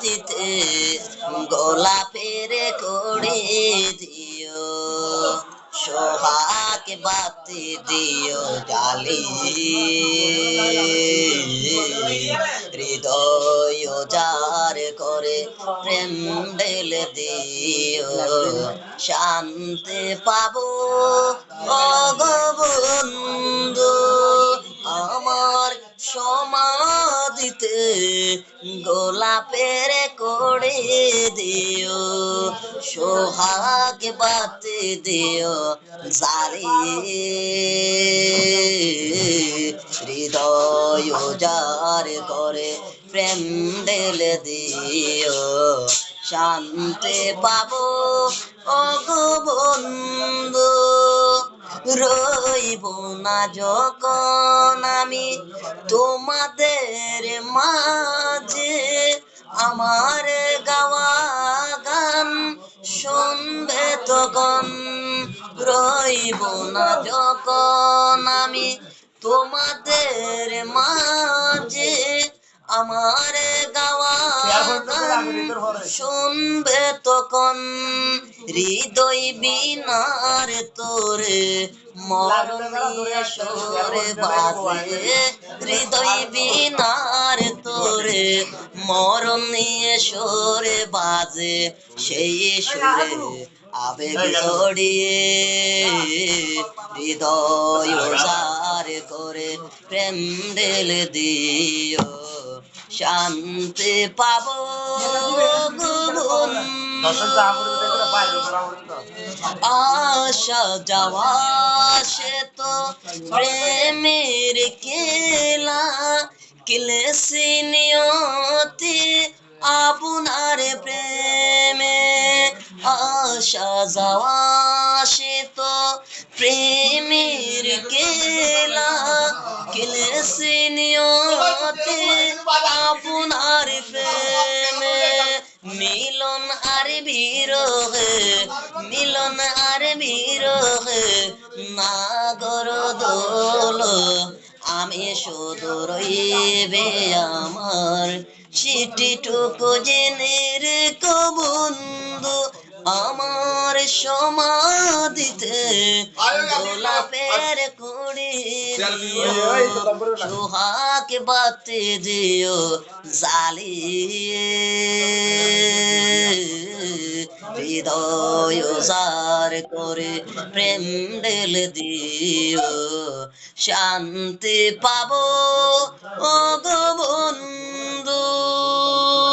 দিতে গোলাপের কড়ি দিও, সোহাগ বাতি দিও জালি, হৃদয় যার করে প্রেম ঢেলে দিও, শান্তি পাবো ও গো বন্ধু। আমার সমাধিতে গোলাপের কড়ি দিও, সোহাগ বাতি দিও জ্বালিয়ে, হৃদয় যার করে প্রেম ঢেলে দিও, শান্তি পাবো ও গো বন্ধু। রইব না যখন আমি তোমাদের মাঝে, আমার গাওয়া গান শুনবে তখন। রইব না যখন আমি তোমাদের মাঝে, আমার গাওয়া গান শুনবে তখন। হৃদয় বিনার তোরে মরণীয় সুরে বাজে, হৃদয় বিনার তোরে মরণীয় সুরে বাজে, সেই সুরে আবেগ জড়িয়ে, হৃদয় উজাড় করে প্রেম ঢেলে দিও, শান্তি পাবো গো বন্ধু। আসা যাওয়া সে তো প্রেমের খেলা, কিলেসি নিয়তি আপনার প্রেমে। আসা যাওয়া সে তো প্রেমের খেলা, কিলেসি নিয়তি আপনার প্রেমে। মিলন আর বিরহে, মিলন আর বিরহে নাগর দোল, আমি শুধু রইবে আমার চিঠিটুকু জেনে রেখো বন্ধু। আমার সমাধিতে গোলাপের কুড়ি দিও, সোহাগ বাতি দিও জ্বালিয়ে, হৃদয় উজাড় করে প্রেম ঢেলে দিও, শান্তি পাবো ও গো বন্ধু।